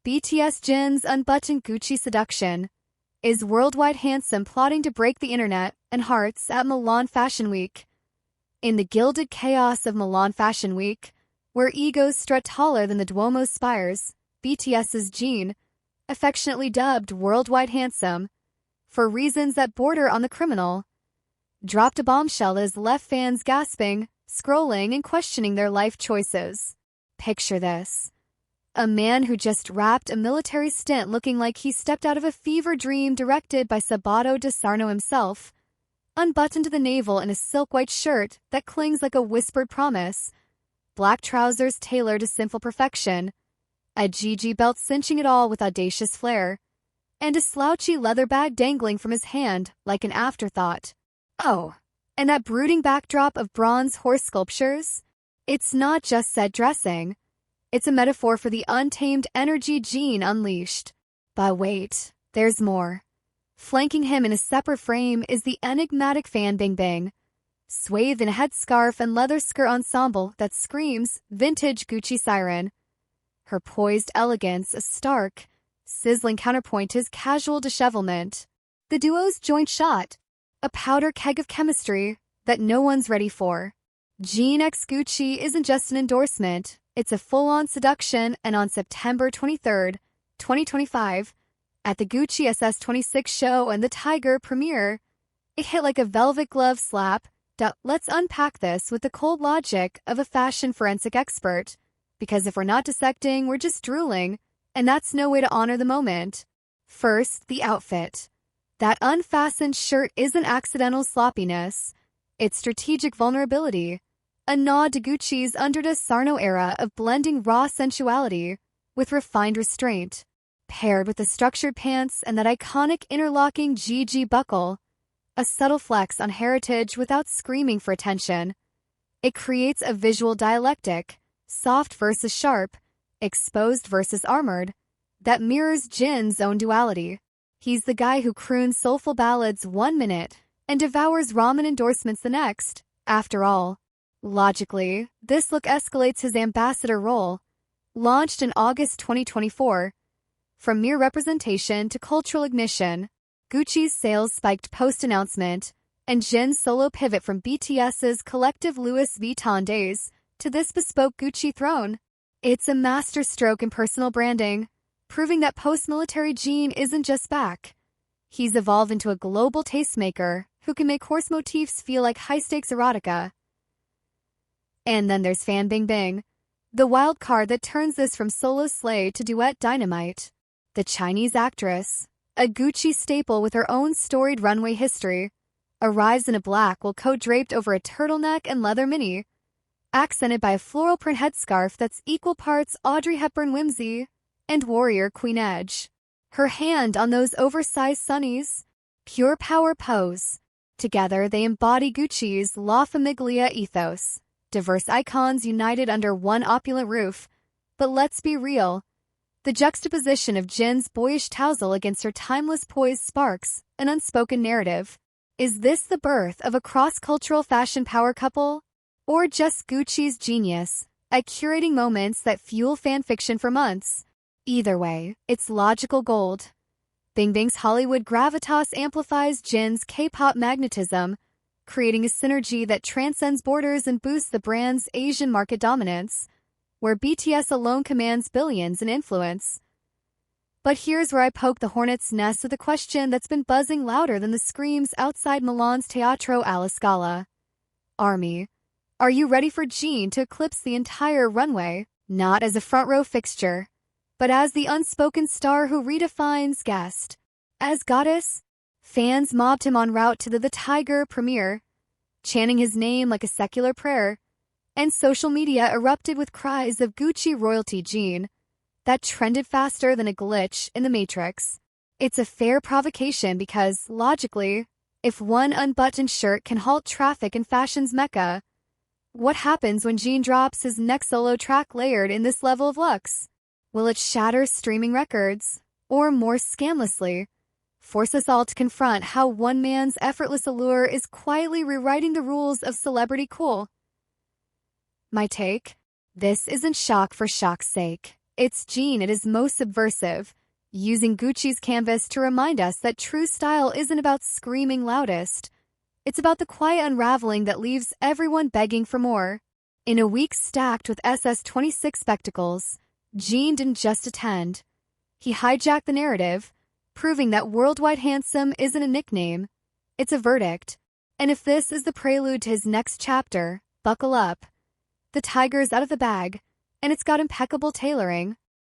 BTS Jin's unbuttoned Gucci seduction. Is worldwide handsome plotting to break the internet and hearts at Milan Fashion Week? In the gilded chaos of Milan Fashion Week, where egos strut taller than the Duomo's spires, BTS's Jin, affectionately dubbed worldwide handsome, for reasons that border on the criminal, dropped a bombshell that has left fans gasping, scrolling, and questioning their life choices. Picture this. A man who just wrapped a military stint looking like he stepped out of a fever dream directed by Sabato de Sarno himself, unbuttoned to the navel in a silk-white shirt that clings like a whispered promise, black trousers tailored to sinful perfection, a GG belt cinching it all with audacious flair, and a slouchy leather bag dangling from his hand like an afterthought. Oh, and that brooding backdrop of bronze horse sculptures? It's not just set dressing. It's a metaphor for the untamed energy Jin unleashed. But wait, there's more. Flanking him in a separate frame is the enigmatic Fan Bingbing, swathed in a headscarf and leather skirt ensemble that screams vintage Gucci siren. Her poised elegance a stark, sizzling counterpoint to his casual dishevelment. The duo's joint shot, a powder keg of chemistry that no one's ready for. Jin x Gucci isn't just an endorsement. It's a full-on seduction, and on September 23, 2025, at the Gucci SS26 show and the Tiger premiere, it hit like a velvet glove slap. Let's unpack this with the cold logic of a fashion forensic expert, because if we're not dissecting, we're just drooling, and that's no way to honor the moment. First, the outfit. That unfastened shirt isn't accidental sloppiness. It's strategic vulnerability. A nod to Gucci's under de Sarno era of blending raw sensuality with refined restraint, paired with the structured pants and that iconic interlocking GG buckle, a subtle flex on heritage without screaming for attention. It creates a visual dialectic, soft versus sharp, exposed versus armored, that mirrors Jin's own duality. He's the guy who croons soulful ballads 1 minute and devours ramen endorsements the next. After all, logically, this look escalates his ambassador role, launched in August 2024. From mere representation to cultural ignition, Gucci's sales spiked post-announcement, and Jin's solo pivot from BTS's collective Louis Vuitton days to this bespoke Gucci throne. It's a masterstroke in personal branding, proving that post-military Jin isn't just back. He's evolved into a global tastemaker who can make horse motifs feel like high-stakes erotica. And then there's Fan Bingbing, the wild card that turns this from solo slay to duet dynamite. The Chinese actress, a Gucci staple with her own storied runway history, arrives in a black wool coat draped over a turtleneck and leather mini, accented by a floral print headscarf that's equal parts Audrey Hepburn whimsy and warrior queen edge. Her hand on those oversized sunnies, pure power pose. Together they embody Gucci's La Famiglia ethos. Diverse icons united under one opulent roof. But let's be real. The juxtaposition of Jin's boyish tousle against her timeless poise sparks an unspoken narrative. Is this the birth of a cross-cultural fashion power couple? Or just Gucci's genius at curating moments that fuel fanfiction for months? Either way, it's logical gold. Bingbing's Hollywood gravitas amplifies Jin's K-pop magnetism, creating a synergy that transcends borders and boosts the brand's Asian market dominance, where BTS alone commands billions in influence. But here's where I poke the hornet's nest with a question that's been buzzing louder than the screams outside Milan's Teatro alla Scala. Army, are you ready for Jin to eclipse the entire runway, not as a front-row fixture, but as the unspoken star who redefines guest? As goddess, fans mobbed him en route to the Tiger premiere, chanting his name like a secular prayer, and social media erupted with cries of Gucci royalty Jin, that trended faster than a glitch in the Matrix. It's a fair provocation because, logically, if one unbuttoned shirt can halt traffic in fashion's mecca, what happens when Jin drops his next solo track layered in this level of luxe? Will it shatter streaming records, or more scamlessly, force us all to confront how one man's effortless allure is quietly rewriting the rules of celebrity cool? My take? This isn't shock for shock's sake. It's Jin at his most subversive, using Gucci's canvas to remind us that true style isn't about screaming loudest. It's about the quiet unraveling that leaves everyone begging for more. In a week stacked with SS26 spectacles, Jin didn't just attend. He hijacked the narrative, proving that worldwide handsome isn't a nickname, it's a verdict. And if this is the prelude to his next chapter, buckle up. The tiger's out of the bag, and it's got impeccable tailoring.